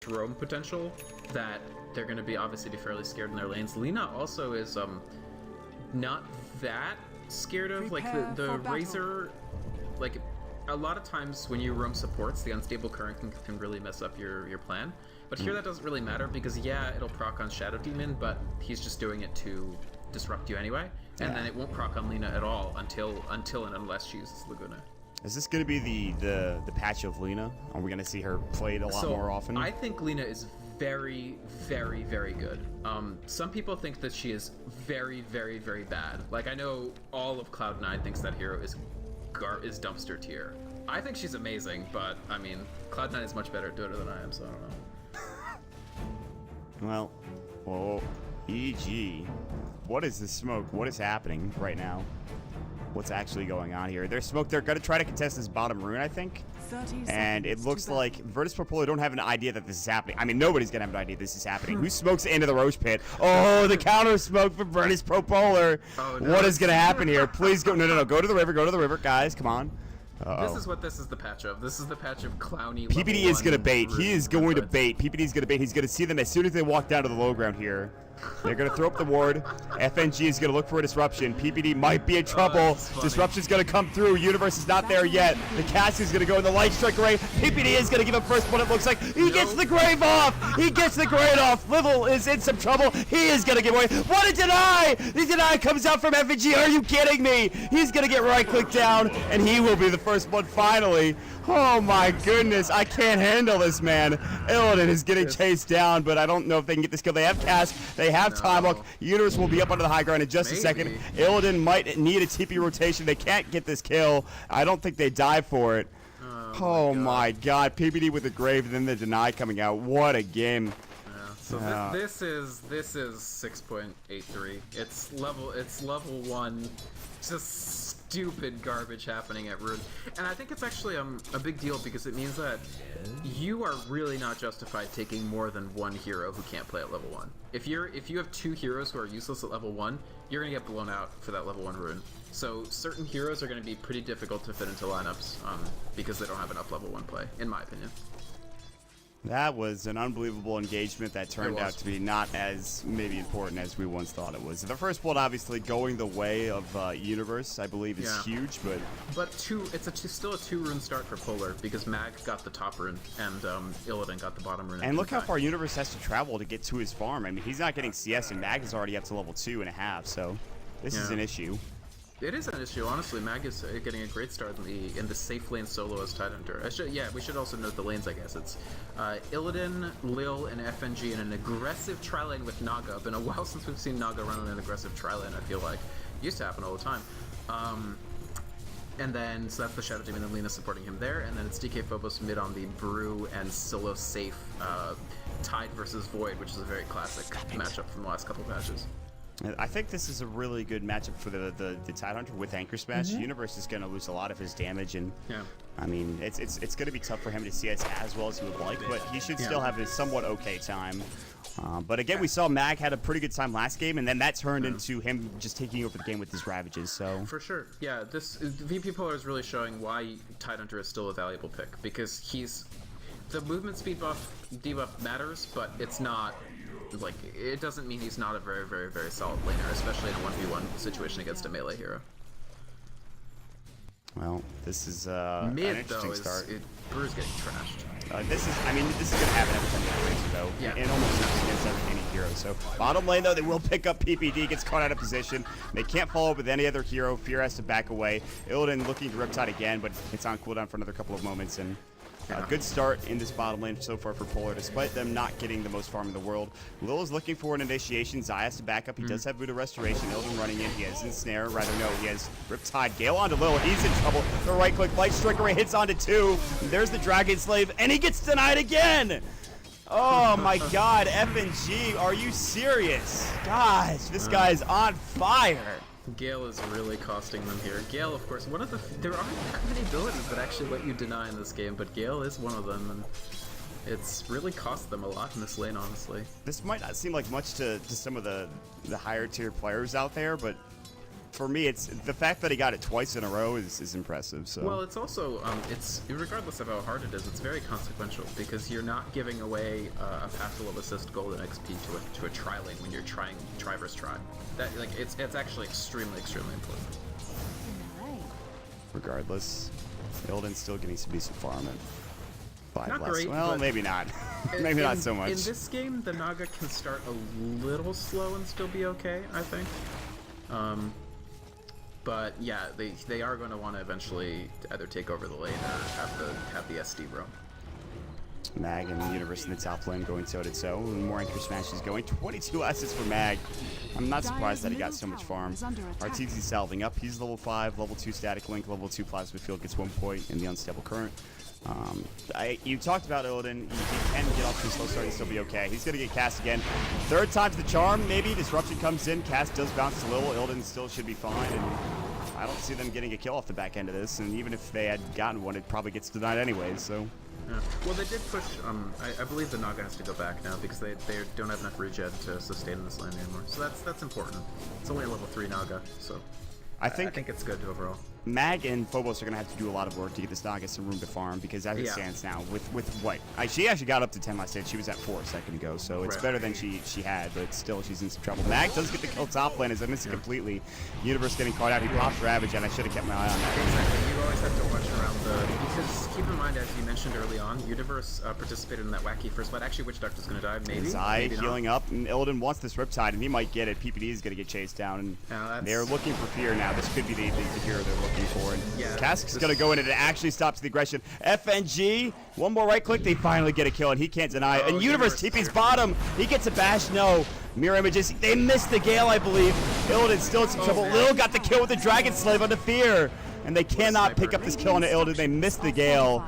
much roam potential that they're going to be obviously fairly scared in their lanes. Lina also is not that scared of like the Razor. Like a lot of times when you roam supports, the unstable current can really mess up your plan. But here that doesn't really matter because yeah, it'll proc on Shadow Demon, but he's just doing it to disrupt you anyway, and then it won't proc on Lina at all until and unless she uses Laguna. Is this going to be the patch of Lina? Are we going to see her played a lot more often? I think Lina is very, very, very good. Some people think that she is very, very, very bad. Like I know all of Cloud9 thinks that hero is dumpster tier. I think she's amazing, but I mean, Cloud9 is much better at Dota than I am, so I don't know. Well, whoa, EG. What is this smoke? What is happening right now? What's actually going on here? There's smoke. They're going to try to contest this bottom rune, I think. And it looks like VIRTUS.PRO don't have an idea that this is happening. I mean, nobody's going to have an idea this is happening. Who smokes into the Roche pit? Oh, the counter smoke for VIRTUS.PRO. Oh, no. What is going to happen here? Please go. No. Go to the river, guys. Come on. This is what this is the patch of. This is the patch of Clowny. PPD is going to bait. He is going to bait. PPD is going to bait. He's going to see them as soon as they walk down to the low ground here. They're going to throw up the ward. FNG is going to look for a disruption. PPD might be in trouble. Disruption's going to come through. Universe is not there yet. The cast is going to go in the light strike array. PPD is going to give him first one. It looks like he gets the grave off. He gets the grave off. Livell is in some trouble. He is going to give away. What a deny! The deny comes out from FNG. Are you kidding me? He's going to get right click down, and he will be the first one finally. Oh my goodness, I can't handle this, man. Illidan is getting chased down, but I don't know if they can get this kill. They have cast, they have time lock. Universe will be up onto the high ground in just a second. Illidan might need a TP rotation. They can't get this kill. I don't think they die for it. Oh my god, PPD with the grave and then the deny coming out. What a game. So this is 6.83. It's level 1. Just stupid garbage happening at Rune. And I think it's actually a big deal because it means that you are really not justified taking more than one hero who can't play at level 1. If you have two heroes who are useless at level 1, you're gonna get blown out for that level 1 Rune. So certain heroes are gonna be pretty difficult to fit into lineups because they don't have enough level 1 play, in my opinion. That was an unbelievable engagement that turned out to be not as maybe important as we once thought it was. The first one, obviously, going the way of Universe, I believe, is huge, but it's still a 2-rune start for Polar because Mag got the top rune and Illidan got the bottom rune. And look how far Universe has to travel to get to his farm. I mean, he's not getting CS, and Mag is already up to level 2.5, so this is an issue. It is an issue, honestly. Mag is getting a great start in the safe lane solo as Tidehunter. We should also note the lanes, I guess. It's Illidan, Lil, and FNG in an aggressive tri-lane with Naga. Been a while since we've seen Naga run an aggressive tri-lane, I feel like. Used to happen all the time. And then, so that's the Shadow Demon and Lina supporting him there, and then it's DK Phobos mid on the Brew and Silo safe Tide versus Void, which is a very classic matchup from the last couple patches. I think this is a really good matchup for the Tidehunter with Anchor Smash. Universe is going to lose a lot of his damage, and I mean, it's going to be tough for him to CS as well as he would like, but he should still have a somewhat okay time. But again, we saw Mag had a pretty good time last game, and then that turned into him just taking over the game with his Ravages. So for sure, yeah, this VP Polar is really showing why Tidehunter is still a valuable pick because the movement speed debuff matters, but it's not. Like, it doesn't mean he's not a very, very, very solid laner, especially in a 1v1 situation against a melee hero. Well, this is mid, an interesting start. Brew's getting trashed. This is going to happen every time he plays, though. Yeah. It almost happens against any hero. So, bottom lane, though, they will pick up PPD, gets caught out of position. They can't follow up with any other hero. Fear has to back away. Illidan looking to Riptide again, but it's on cooldown for another couple of moments, and good start in this bottom lane so far for Polar, despite them not getting the most farm in the world. Lil is looking for an initiation. Zai has to back up. He does have Voodoo Restoration. Illidan running in. He has Ensnare. Rather, no, he has Riptide. Gale onto Lil. He's in trouble. The right click. Light Strike Array hits onto 2. There's the Dragon Slave, and he gets denied again. Oh my god, FNG, are you serious? Gosh, this guy is on fire. Gale is really costing them here. Gale, of course, there aren't that many abilities that actually let you deny in this game, but Gale is one of them, and it's really cost them a lot in this lane, honestly. This might not seem like much to some of the higher tier players out there, but for me, it's the fact that he got it twice in a row is impressive. So. Well, it's also it's regardless of how hard it is, it's very consequential because you're not giving away a path to level assist golden XP to a tri lane when you're trying try versus try. That like it's actually extremely important. Regardless, Illidan's still getting some decent farm and 5 Not less. great, Well, but maybe not. Maybe not so much. In this game, the Naga can start a little slow and still be okay, I think. But yeah, they are going to want to eventually either take over the lane or have the SD roam. Mag and the Universe in the top lane going toe-to-toe. More anchor smashes going. 22 assets for Mag. I'm not surprised that he got so much farm. Arteezy's salving up. He's level 5, level 2 static link, level 2 plasma field, gets 1 point in the unstable current. You talked about Illidan. He can get off to a slow start and still be okay. He's going to get cast again. Third time's the charm, maybe. Disruption comes in. Cast does bounce a little. Illidan still should be fine. And I don't see them getting a kill off the back end of this. And even if they had gotten one, it probably gets denied anyways. So. Yeah. Well, they did push. I believe the Naga has to go back now because they don't have enough regen to sustain this lane anymore. So that's important. It's only a level 3 Naga, so I think it's good overall. Mag and Phobos are going to have to do a lot of work to get this Naga some room to farm because as it stands now, with what? She actually got up to 10 last hit. She was at 4 a second ago, so it's better than she had, but still she's in some trouble. Mag does get the kill top lane as I missed it completely. Universe getting caught out. He popped Ravage, and I should have kept my eye on that. Exactly. You always have to watch around because keep in mind, as you mentioned early on, Universe participated in that wacky first fight. Actually, Witch Doctor's going to die. Maybe. Zai healing up, and Illidan wants this Riptide, and he might get it. PPD is going to get chased down, and they're looking for fear now. This could be the hero they're looking for. And Cask's going to go in, and it actually stops the aggression. FNG, one more right click, they finally get a kill, and he can't deny it. And Universe TP's bottom. He gets a bash, no. Mirror images, they missed the Gale, I believe. Illidan still in some trouble. Lil got the kill with the Dragon Slave under fear. And they cannot pick up this kill on Illidan. They missed the Gale.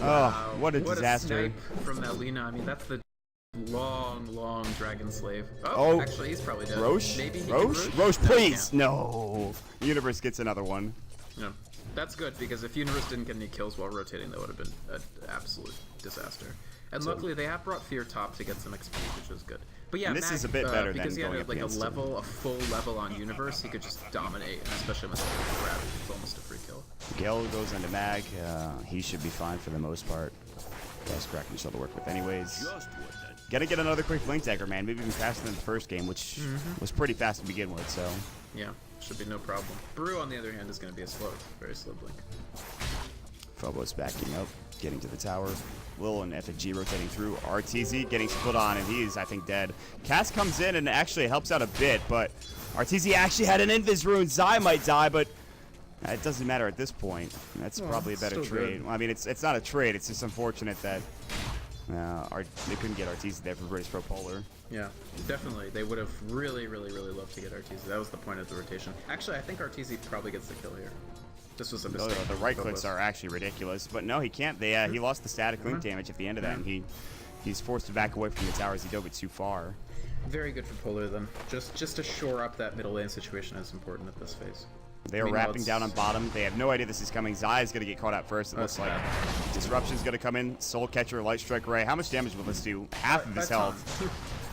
Oh, what a disaster. What a snipe from that Lina. I mean, that's the long Dragon Slave. Oh, actually, he's probably dead. Roche? Maybe he Roche, please. No. Universe gets another one. No. That's good, because if Universe didn't get any kills while rotating, that would have been an absolute disaster. And luckily, they have brought Fear top to get some XP, which is good. But yeah, and this is a bit better because than he had going like a full level on Universe, he could just dominate, and especially with Ravage, it's almost a free kill. Gale goes into Mag. He should be fine for the most part. Best Kraken shell to work with anyways. Gotta get another quick Blink Dagger, man. Maybe even faster than the first game, which was pretty fast to begin with, so. Yeah, should be no problem. Brew, on the other hand, is going to be a very slow Blink. Phobos backing up, getting to the tower. Lil and FG rotating through. RTZ getting split on, and he's, I think, dead. Cass comes in and actually helps out a bit, but RTZ actually had an Invis rune. Zai might die, but it doesn't matter at this point. That's probably a better trade. Well, I mean, it's not a trade. It's just unfortunate that they couldn't get RTZ there for VIRTUS.PRO Polar. Yeah, definitely. They would have really loved to get RTZ. That was the point of the rotation. Actually, I think RTZ probably gets the kill here. This was a mistake. The right clicks are actually ridiculous, but no, he can't. He lost the static link damage at the end of that, and he's forced to back away from the tower as he dove it too far. Very good for Polar then. Just to shore up that middle lane situation is important at this phase. They are wrapping down on bottom. They have no idea this is coming. Zai is going to get caught out first. It looks like Disruption's going to come in. Soul Catcher, Light Strike Ray. How much damage will this do? Half of his health.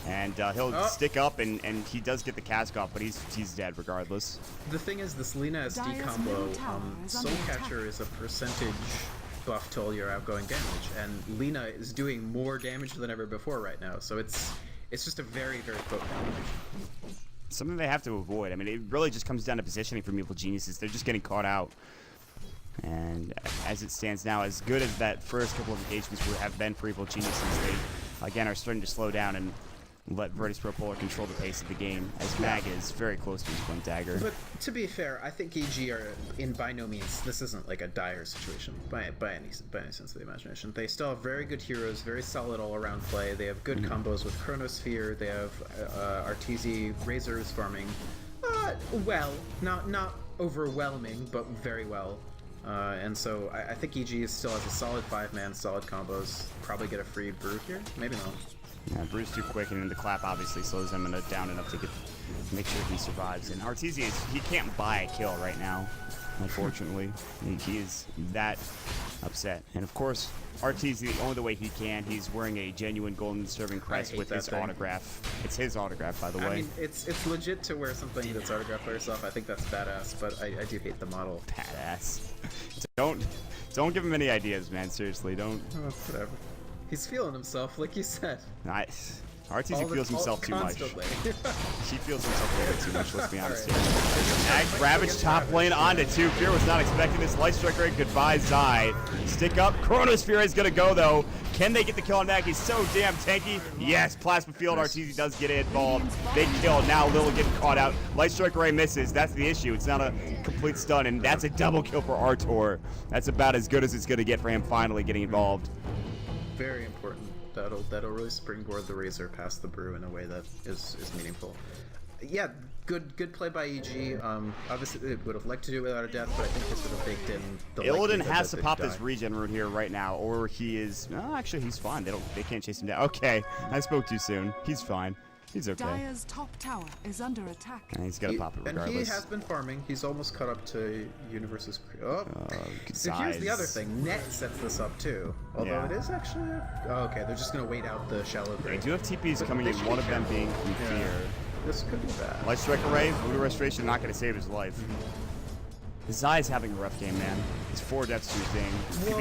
And he'll stick up, and he does get the cask off, but he's dead regardless. The thing is, this Lina SD combo, Soul Catcher is a percentage buff to all your outgoing damage, and Lina is doing more damage than ever before right now, so it's just a very potent combination. Something they have to avoid. I mean, it really just comes down to positioning from Evil Geniuses. They're just getting caught out. And as it stands now, as good as that first couple of engagements have been for Evil Geniuses, they, again, are starting to slow down and let VIRTUS.PRO Polar control the pace of the game, as Mag is very close to his Blink Dagger. But to be fair, I think EG are by no means, this isn't like a dire situation by any sense of the imagination. They still have very good heroes, very solid all-around play. They have good combos with Chronosphere. They have RTZ Razors farming well, not overwhelming, but very well. And so I think EG still has a solid 5-man, solid combos. Probably get a free Brew here, maybe not. Yeah, Brew's too quick, and then the clap obviously slows him down enough to make sure he survives. And RTZ he can't buy a kill right now, unfortunately. He is that upset. And of course, RT's the only way he can. He's wearing a genuine golden serving crest with his autograph. It's his autograph, by the way. I mean, it's legit to wear something that's autographed by yourself. I think that's badass, but I do hate the model. Badass. Don't give him any ideas, man. Seriously, don't. Oh, whatever. He's feeling himself, like you said. Nice. RTZ feels himself too much. She feels himself a little bit too much, let's be honest here. Ravage top lane onto 2. Fear was not expecting this. Light Strike Ray, goodbye, Zai. Stick up. Chronosphere is going to go, though. Can they get the kill on Mag? He's so damn tanky. Yes, Plasma Field. RTZ does get involved. Big kill. Now Lil getting caught out. Light Strike Ray misses. That's the issue. It's not a complete stun, and that's a double kill for Artor. That's about as good as it's going to get for him finally getting involved. Very important. That'll really springboard the Razor past the Brew in a way that is meaningful. Yeah, good play by EG. Obviously, it would have liked to do it without a death, but I think this would have baked in the Illidan has to pop this regen rune here right now, or he is. No, actually, he's fine. They can't chase him down. Okay, I spoke too soon. He's fine. He's okay. Dire's top tower is under attack. And he's gonna pop it regardless. And he has been farming. He's almost caught up to Universe's. Oh, so here's the other thing. Net sets this up too. Although it is actually. Oh, okay, they're just gonna wait out the shallow grave. They do have TPs coming in. One of them being from Fear. This could be bad. Light Strike Array, Voodoo Restoration, not gonna save his life. Zai is having a rough game, man. He's 4 deaths to his thing. Well,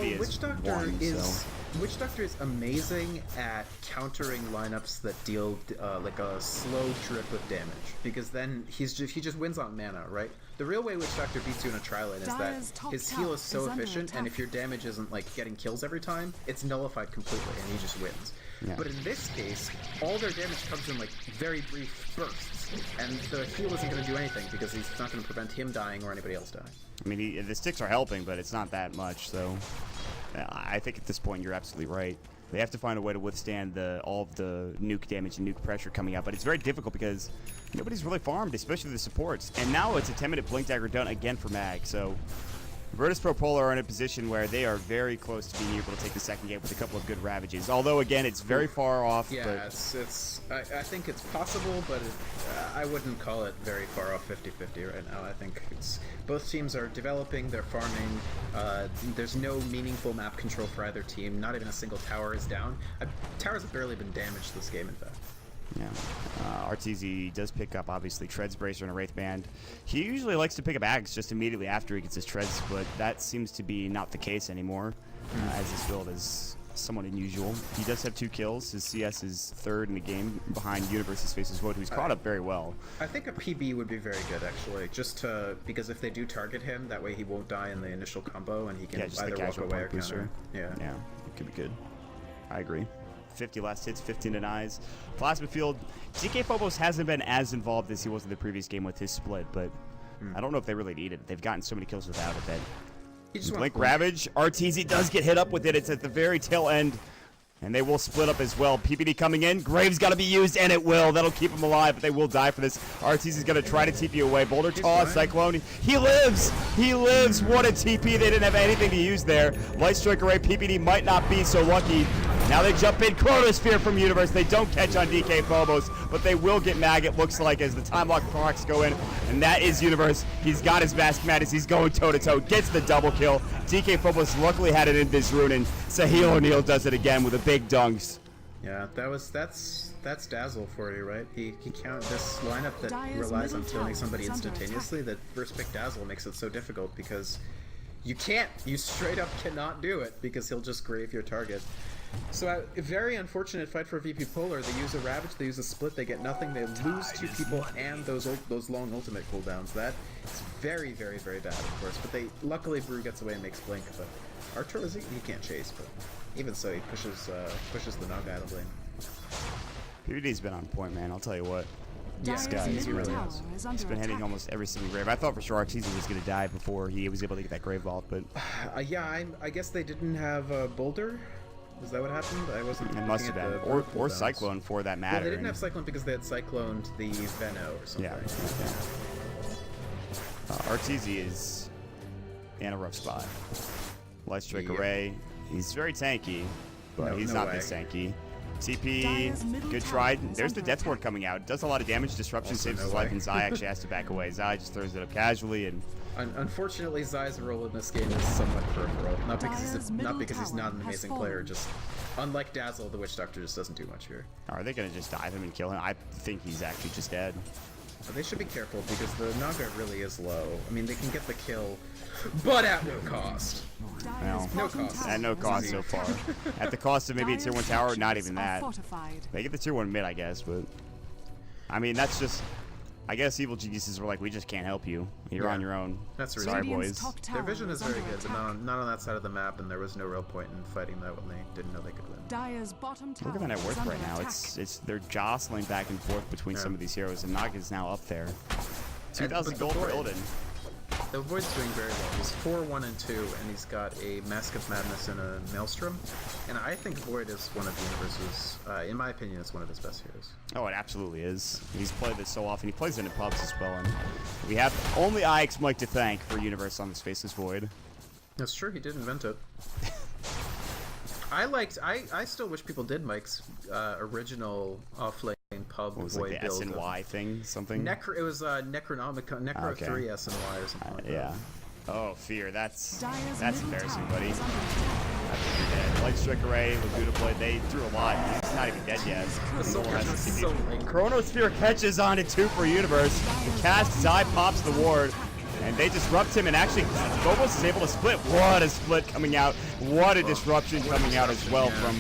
Witch Doctor is amazing at countering lineups that deal like a slow drip of damage, because then he just wins on mana, right? The real way Witch Doctor beats you in a tri-lane is that his heal is so efficient, and if your damage isn't like getting kills every time, it's nullified completely, and he just wins. Yeah. But in this case, all their damage comes in like very brief bursts, and the heal isn't going to do anything because it's not going to prevent him dying or anybody else dying. I mean, the sticks are helping, but it's not that much, so I think at this point you're absolutely right. They have to find a way to withstand all of the nuke damage and nuke pressure coming out, but it's very difficult because nobody's really farmed, especially the supports. And now it's a 10-minute Blink Dagger done again for Mag, so VIRTUS.PRO Polar are in a position where they are very close to being able to take the second game with a couple of good Ravages. Although, again, it's very far off. Yeah, but I think it's possible, but I wouldn't call it very far off 50-50 right now. I think both teams are developing, they're farming. There's no meaningful map control for either team. Not even a single tower is down. Towers have barely been damaged this game, in fact. Yeah, RTZ does pick up, obviously, Treads, Bracer, and a Wraith Band. He usually likes to pick up Ags just immediately after he gets his Treads, but that seems to be not the case anymore, as his build is somewhat unusual. He does have 2 kills. His CS is 3rd in the game behind Universe's Faces Wood, who's caught up very well. I think a PB would be very good, actually, because if they do target him, that way he won't die in the initial combo, and he can either walk away or counter. Yeah, it could be good. I agree. 50 last hits, 15 denies. Plasma Field, DK Phobos hasn't been as involved as he was in the previous game with his split, but I don't know if they really need it. They've gotten so many kills without it that Blink Ravage, RTZ does get hit up with it. It's at the very tail end, and they will split up as well. PPD coming in. Grave's got to be used, and it will. That'll keep him alive, but they will die for this. RTZ is going to try to TP away. Boulder Toss, Cyclone. He lives! He lives! What a TP. They didn't have anything to use there. Light Strike Array, PPD might not be so lucky. Now they jump in. Chronosphere from Universe. They don't catch on DK Phobos, but they will get Mag, it looks like, as the time lock procs go in. And that is Universe. He's got his Mask Madness. He's going toe-to-toe. Gets the double kill. DK Phobos luckily had it in this rune, and Sahil O'Neal does it again with a big dunks. Yeah, that's Dazzle for you, right? He count this lineup that relies on killing somebody instantaneously. That first pick Dazzle makes it so difficult because you straight up cannot do it because he'll just grave your target. So a very unfortunate fight for VP Polar. They use a Ravage, they use a Split, they get nothing, they lose 2 people and those long ultimate cooldowns. That is very, very, very bad, of course. But luckily Brew gets away and makes Blink. But Archer, he can't chase, but even so, he pushes the Nog out of lane. PvD's been on point, man. I'll tell you what. This guy, he really has. He's been hitting almost every single grave. I thought for sure RTZ was going to die before he was able to get that grave vault, but yeah, I guess they didn't have Boulder. Is that what happened? I wasn't. It must have been, or Cyclone for that matter. Well, they didn't have Cyclone because they had cycloned the Veno or something. Yeah. RTZ is in a rough spot. Light Strike Array. He's very tanky, but he's not this tanky. TP, good try. There's the Death Ward coming out. Does a lot of damage. Disruption saves his life, and Zai actually has to back away. Zai just throws it up casually, and unfortunately, Zai's role in this game is somewhat peripheral. Not because he's not an amazing player. Just unlike Dazzle, the Witch Doctor just doesn't do much here. Are they gonna just dive him and kill him? I think he's actually just dead. But they should be careful because the Naga really is low. I mean, they can get the kill, but at no cost. Well, No cost. at no cost so far. At the cost of maybe a tier 1 tower, not even that. They get the tier 1 mid, I guess, but I mean, that's just, I guess evil geniuses were like, we just can't help you. You're on your own. That's sorry, boys. Their vision is very good, but not on that side of the map, and there was no real point in fighting that when they didn't know they could win. Look at the net worth right now. It's they're jostling back and forth between some of these heroes, and Naga's now up there. 2,000 gold for Illidan. The Void's doing very well. He's 4-1 and 2, and he's got a Mask of Madness and a Maelstrom. And I think Void is one of the universe's, in my opinion, it's one of his best heroes. Oh, it absolutely is. He's played this so often. He plays it in pubs as well, and we have only IX Mike to thank for Universe on this Faceless Void. That's true. He did invent it. I still wish people did Mike's original offlane pub what was Void like the build. S&Y thing, something? It was Necronomicon, Necro Okay. 3 S&Y or something like yeah. that. Oh, Fear. That's embarrassing, buddy. I think you're dead. Light Strike Array, Laguda Blade, they threw a lot. He's not even dead yet. The Soul Catcher is so late. Chronosphere catches on to 2 for Universe. The cast Zai pops the ward. And they disrupt him, and actually, Phobos is able to split. What a split coming out. What a disruption coming out as well from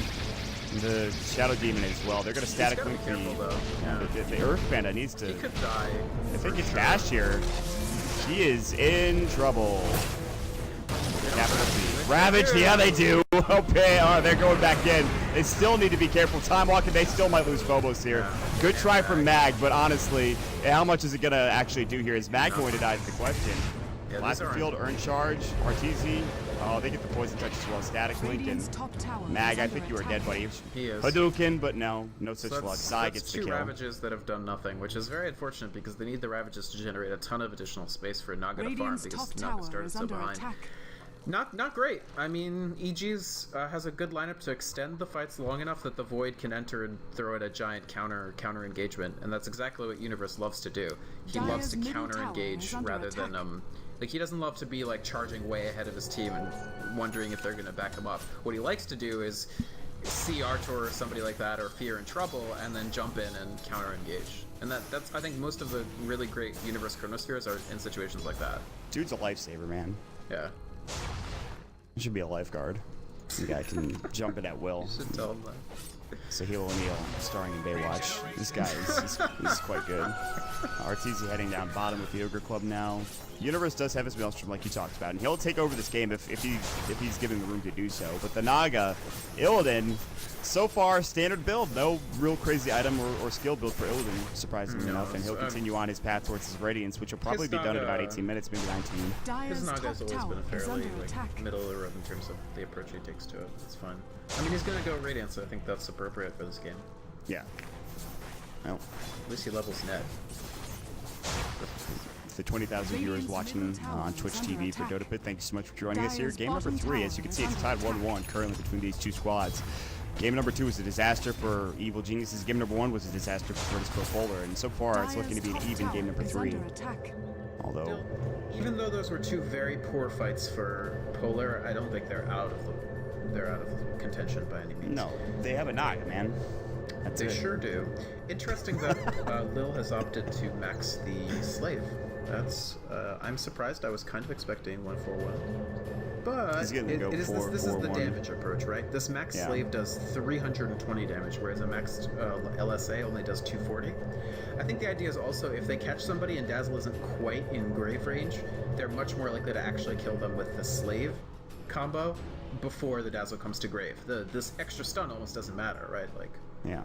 the Shadow Demon as well. They're going to static link the Earth Panda needs to. He could die. If it gets bashed here, she is in trouble. Capital B. Ravage, yeah, they do. Okay, they're going back in. They still need to be careful. Time walking, they still might lose Phobos here. Good try from Mag, but honestly, how much is it going to actually do here? Is Mag going to die is the question. Last field, Earn Charge, Arteezy. Oh, they get the Poison Touch as well. Static Link and Mag, I think you are dead, buddy. He is. Hadouken, but no such So luck. Zai gets the two kill. Ravages that have done nothing, which is very unfortunate because they need the Ravages to generate a ton of additional space for Naga to farm because Naga started so behind. Not great. I mean, EG's has a good lineup to extend the fights long enough that the Void can enter and throw at a giant counter engagement, and that's exactly what Universe loves to do. He loves to counter engage rather than like he doesn't love to be like charging way ahead of his team and wondering if they're going to back him up. What he likes to do is see Artur or somebody like that or Fear in trouble and then jump in and counter engage. And that's I think most of the really great Universe Chronospheres are in situations like that. Dude's a lifesaver, man. Yeah. He should be a lifeguard. The guy can jump it at will. You should tell him that. Sahil O'Neal, starring in Baywatch. This guy is quite good. Arteezy heading down bottom with the Ogre Club now. Universe does have his Maelstrom, like you talked about, and he'll take over this game if he's given the room to do so. But the Naga, Illidan, so far standard build, no real crazy item or skill build for Illidan, surprisingly enough, and he'll continue on his path towards his Radiance, which will probably be done in about 18 minutes, maybe 19. His Naga's always been a fairly middle of the road in terms of the approach he takes to it. It's fine. I mean, he's gonna go Radiance, so I think that's appropriate for this game. Yeah. Well, at least he levels net. The 20,000 viewers watching on Twitch TV for Dota, thank you so much for joining us here. Game number 3, as you can see, it's tied 1-1 currently between these two squads. Game number 2 was a disaster for Evil Geniuses. Game number 1 was a disaster for VIRTUS.PRO Polar, and so far it's looking to be an even game number 3. Although, even though those were two very poor fights for Polar, I don't think they're out of contention by any means. No, they have a Naga, man. That's they it. Sure do. Interesting that Lil has opted to max the Slave. That's I'm surprised. I was kind of expecting 1-4-1, but this is the damage approach, right? This max Slave does 320 damage, whereas a maxed LSA only does 240. I think the idea is also if they catch somebody and Dazzle isn't quite in Grave range, they're much more likely to actually kill them with the Slave combo before the Dazzle comes to Grave. This extra stun almost doesn't matter, right? Like. Yeah.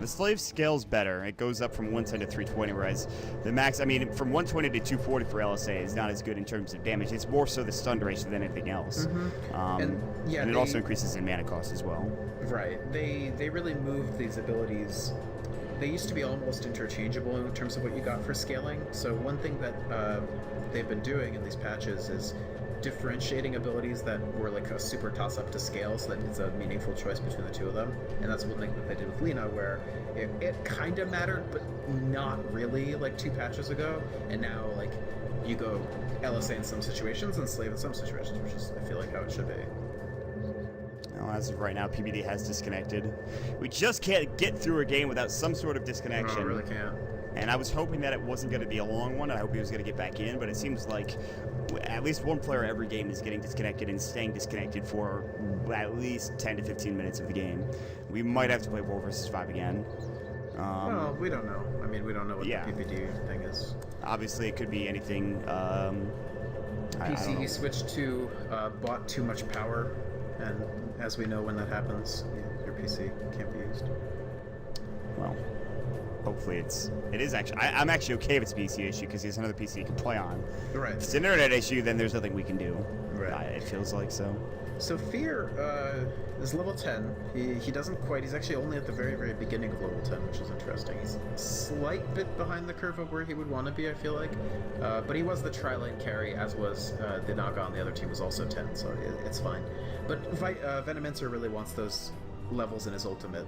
The Slave scales better. It goes up from 110 to 320, whereas the max, I mean, from 120 to 240 for LSA is not as good in terms of damage. It's more so the stun duration than anything else. And it also increases in mana cost as well. Right. They really moved these abilities. They used to be almost interchangeable in terms of what you got for scaling. So one thing that they've been doing in these patches is differentiating abilities that were like a super toss-up to scale, so that it's a meaningful choice between the two of them. And that's one thing that they did with Lina, where it kind of mattered, but not really, like 2 patches ago. And now, like, you go LSA in some situations and Slave in some situations, which is, I feel like, how it should be. Well, as of right now, PBD has disconnected. We just can't get through a game without some sort of disconnection. No, I really can't. And I was hoping that it wasn't going to be a long one. I hope he was going to get back in, but it seems like at least one player every game is getting disconnected and staying disconnected for at least 10 to 15 minutes of the game. We might have to play 4 versus 5 again. Well, we don't know. I mean, we don't know what the PPD thing is. Obviously, it could be anything. PCE switched to bought too much power, and as we know, when that happens, your PC can't be used. Well, hopefully it is actually. I'm actually okay if it's a PC issue because there's another PC you can play on. Right. If it's an internet issue, then there's nothing we can do. Right. It feels like so. So Fear is level 10. He doesn't quite. He's actually only at the very, very beginning of level 10, which is interesting. He's a slight bit behind the curve of where he would want to be, I feel like. But he was the tri-lane carry, as was the Naga on the other team was also 10, so it's fine. But Venomancer really wants those levels in his ultimate.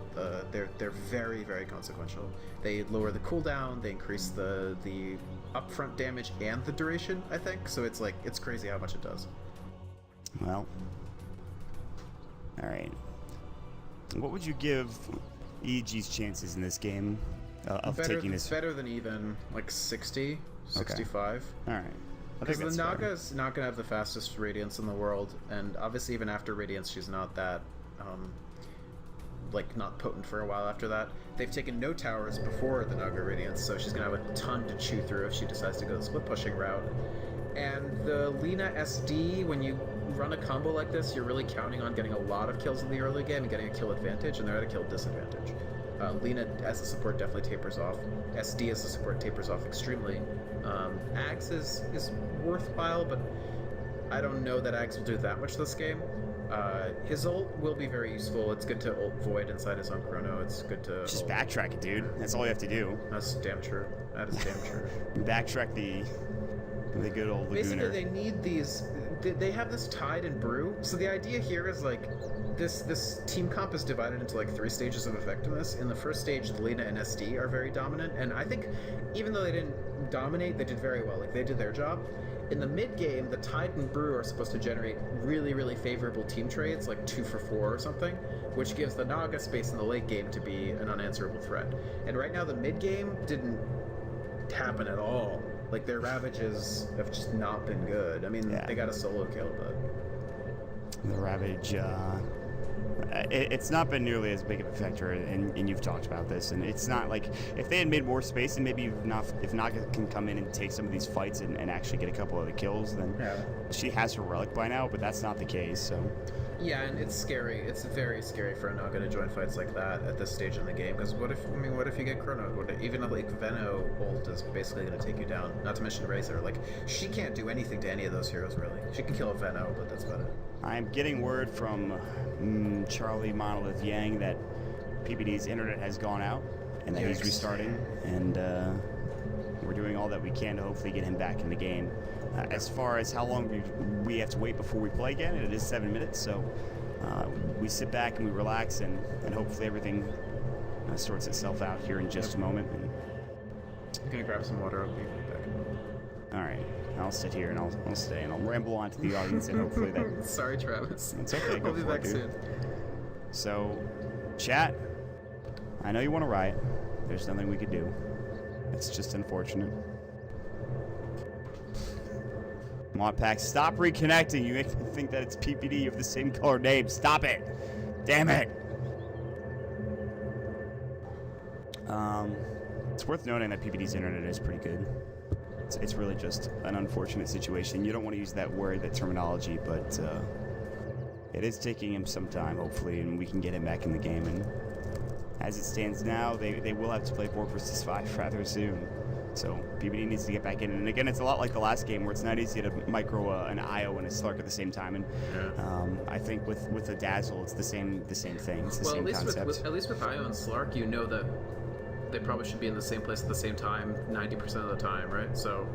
They're very, very consequential. They lower the cooldown, they increase the upfront damage and the duration, I think. So it's crazy how much it does. Well, all right. What would you give EG's chances in this game of taking this? Better than even, like 60, 65. All right. Because the Naga's not going to have the fastest Radiance in the world, and obviously even after Radiance, she's not that, not potent for a while after that. They've taken no towers before the Naga Radiance, so she's going to have a ton to chew through if she decides to go the split pushing route. And the Lina SD, when you run a combo like this, you're really counting on getting a lot of kills in the early game and getting a kill advantage, and they're at a kill disadvantage. Lina as a support definitely tapers off. SD as a support tapers off extremely. Axe is worthwhile, but I don't know that Axe will do that much this game. His ult will be very useful. It's good to ult Void inside his own chrono. It's good to just backtrack it, dude. That's all you have to do. That's damn true. That is damn true. Backtrack the good old Lagooner. Basically, they need these. They have this Tide and Brew. So the idea here is like this team comp is divided into like 3 stages of effectiveness. In the first stage, the Lina and SD are very dominant, and I think even though they didn't dominate, they did very well. Like, they did their job. In the mid game, the Tide and Brew are supposed to generate really, really favorable team trades, like 2 for 4 or something, which gives the Naga space in the late game to be an unanswerable threat. And right now, the mid game didn't happen at all. Like, their Ravages have just not been good. I mean, they got a solo kill, but the Ravage, it's not been nearly as big of a factor, and you've talked about this, and it's not like, if they had made more space, and maybe if Naga can come in and take some of these fights and actually get a couple of the kills, then she has her relic by now, but that's not the case, so. Yeah, and it's scary. It's very scary for a Naga to join fights like that at this stage in the game, because what if you get chronoed? Even if, like, Veno ult is basically going to take you down, not to mention Razor. Like, she can't do anything to any of those heroes, really. She can kill a Veno, but that's about it. I'm getting word from Charlie Monolith Yang that PBD's internet has gone out and that he's restarting, and we're doing all that we can to hopefully get him back in the game. As far as how long we have to wait before we play again, it is 7 minutes, so we sit back and we relax, and hopefully everything sorts itself out here in just a moment. I'm gonna grab some water. I'll be back. All right. I'll sit here and I'll stay and I'll ramble on to the audience and hopefully that. Sorry, Travis. It's okay. I'll be back soon. So, chat. I know you want to riot. There's nothing we could do. It's just unfortunate. Modpack, stop reconnecting. You make me think that it's PPD. You have the same color name. Stop it. Damn it. It's worth noting that PPD's internet is pretty good. It's really just an unfortunate situation. You don't want to use that word, that terminology, but it is taking him some time, hopefully, and we can get him back in the game. And as it stands now, they will have to play 4 versus 5 rather soon. So PBD needs to get back in. And again, it's a lot like the last game where it's not easy to micro an IO and a Slark at the same time. And I think with the Dazzle, it's the same thing. It's the same concept. At least with IO and Slark, you know that they probably should be in the same place at the same time 90% of the time, right? So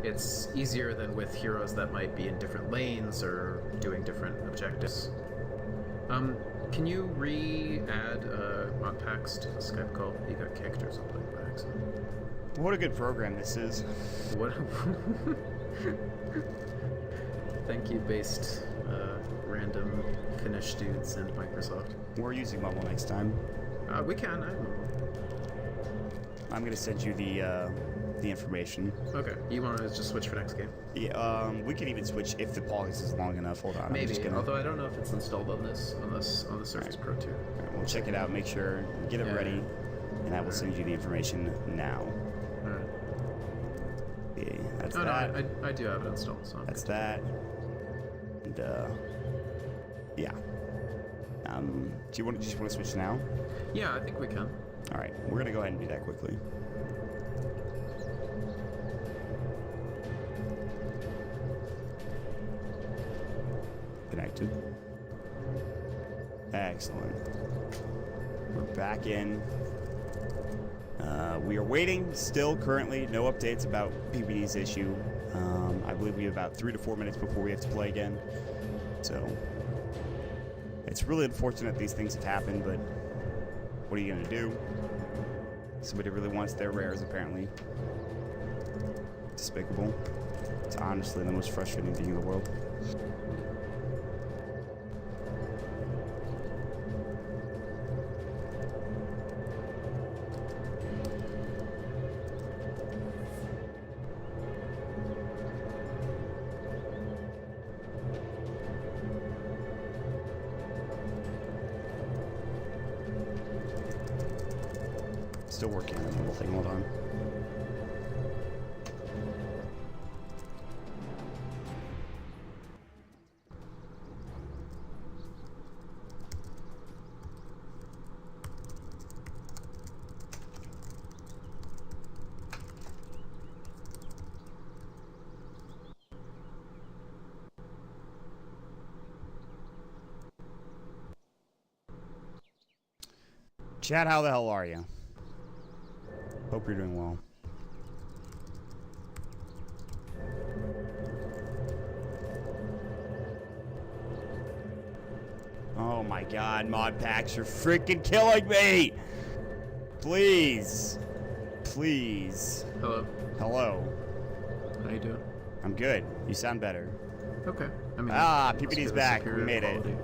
it's easier than with heroes that might be in different lanes or doing different objectives. Can you re-add mod packs to the Skype call? You got kicked or something by accident. What a good program this is. What? Thank you, based random Finnish dudes and Microsoft. We're using Mumble next time. We can. I don't know. I'm gonna send you the information. Okay. You want to just switch for next game? Yeah. We can even switch if the pause is long enough. Hold on. Maybe. I'm just gonna... Although I don't know if it's installed on this on the Surface Pro 2. Right, we'll check it out. Make sure get it ready, and I will send you the information now. All right. Yeah, that's Oh, that. no, I do have it installed, so I'm That's good. that. And yeah. Do you just want to switch now? Yeah, I think we can. All right, we're gonna go ahead and do that quickly. Connected. Excellent. We're back in. We are waiting still currently. No updates about PBD's issue. I believe we have about 3 to 4 minutes before we have to play again. So it's really unfortunate these things have happened, but what are you gonna do? Somebody really wants their rares, apparently. Despicable. It's honestly the most frustrating thing in the world. Still working on the little thing, hold on. Chad, how the hell are you? Hope you're doing well. Oh my god, mod packs, you're freaking killing me! Please. Please. Hello. Hello. How you doing? I'm good. You sound better. Okay. I mean, PPD's back. We made it. quality.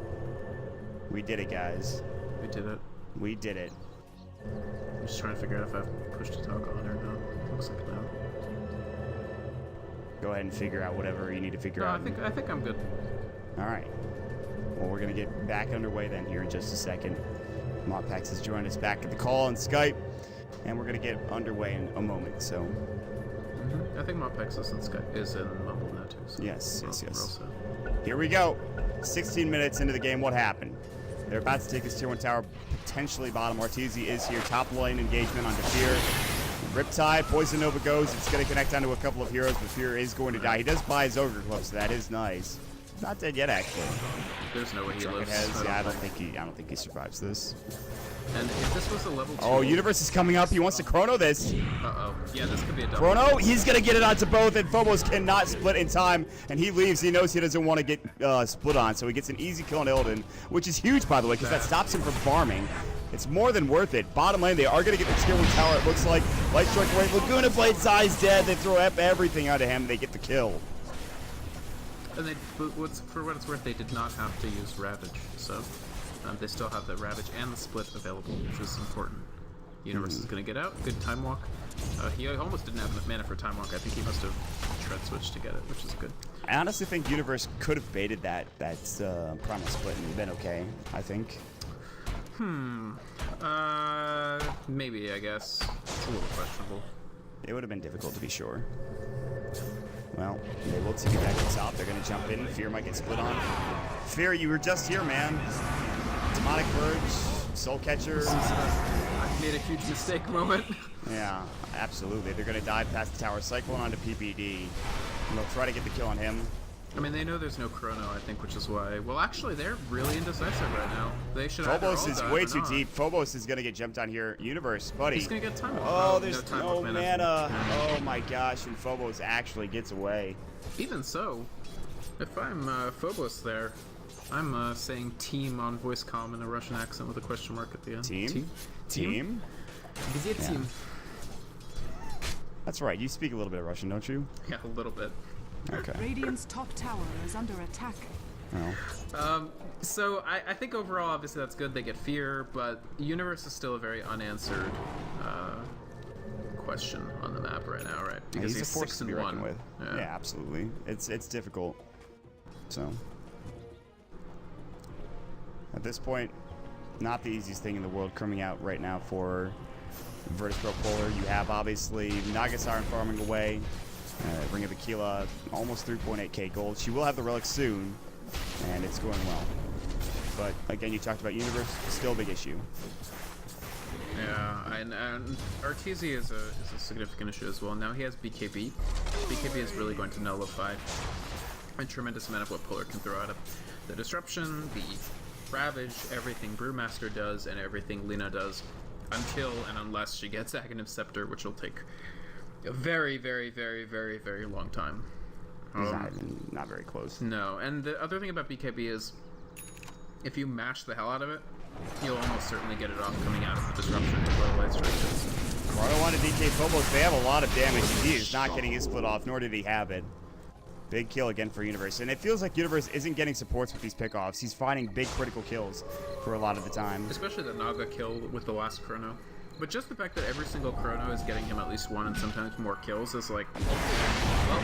We did it, guys. We did it. We did it. I'm just trying to figure out if I've pushed a talk on or not. Looks like no. Go ahead and figure out whatever you need to figure No, out. I think I'm good. All right. Well, we're going to get back underway then here in just a second. Modpax has joined us back at the call on Skype, and we're going to get underway in a moment, so... I think Mopex is in Mumble now too. So Yes. we're also- Here we go. 16 minutes into the game, what happened? They're about to take his tier 1 tower, potentially bottom. Arteezy is here. Top lane engagement on Defear. Riptide, Poison Nova goes. It's going to connect onto a couple of heroes, but Fear is going to die. He does buy his Ogre Club, so that is nice. Not dead yet, actually. There's no way he lives. I don't think he survives this. And if this was a level 2... Oh, Universe is coming up. He wants to chrono this. Uh-oh. Yeah, this could be a double. Chrono, he's going to get it onto both, and Phobos cannot split in time, and he leaves. He knows he doesn't want to get split on, so he gets an easy kill on Illidan, which is huge, by the way, because that stops him from farming. It's more than worth it. Bottom lane, they are going to get the tier 1 tower, it looks like. Light Strike away. Laguna Blade's eye's dead. They throw everything onto him. They get the kill. And for what it's worth, they did not have to use Ravage, so they still have the Ravage and the Split available, which is important. Universe is going to get out. Good time walk. He almost didn't have enough mana for time walk. I think he must have shred switched to get it, which is good. I honestly think Universe could have baited that Primal Split and been okay, I think. Maybe, I guess. It's a little questionable. It would have been difficult to be sure. Well, they will take it back to the top. They're going to jump in. Fear might get split on. Fear, you were just here, man. Demonic Verge, Soul Catcher. I made a huge mistake moment. Yeah, absolutely. They're going to dive past the tower, Cyclone onto PPD. And they'll try to get the kill on him. I mean, they know there's no chrono, I think, which is why. Well, actually, they're really indecisive right now. They should. Phobos is way too deep. Phobos is gonna get jumped on here. Universe, buddy. He's gonna get time. Oh, there's no mana. Oh my gosh, and Phobos actually gets away. Even so, if I'm Phobos there, I'm saying team on voice comm in a Russian accent with a question mark at the end. Team? Team? Где team? That's right. You speak a little bit of Russian, don't you? Yeah, a little bit. Okay. Radiant's top tower is under attack. Oh. So I think overall, obviously that's good. They get fear, but Universe is still a very unanswered question on the map right now, right? Because he's a force 6 to and be 1. reckoned with. Yeah, absolutely. It's difficult. So at this point, not the easiest thing in the world coming out right now for VIRTUS.PRO Polar. You have obviously Nagasiren farming away. Ring of Aquila, almost 3.8k gold. She will have the relic soon, and it's going well. But again, you talked about Universe, still a big issue. Yeah, and Arteezy is a significant issue as well. Now he has BKB. BKB is really going to nullify a tremendous amount of what Polar can throw out of the Disruption, the Ravage, everything Brewmaster does, and everything Lina does, until and unless she gets Aghanim Scepter, which will take a very, very, very, very, very long time. Not very close. No, and the other thing about BKB is, if you mash the hell out of it, you'll almost certainly get it off coming out of the Disruption or Light Strike. Chrono wanted DK Phobos. They have a lot of damage. He is not getting his split off, nor did he have it. Big kill again for Universe. And it feels like Universe isn't getting supports with these pickoffs. He's finding big critical kills for a lot of the time. Especially the Naga kill with the last Chrono. But just the fact that every single Chrono is getting him at least one and sometimes more kills is like, well,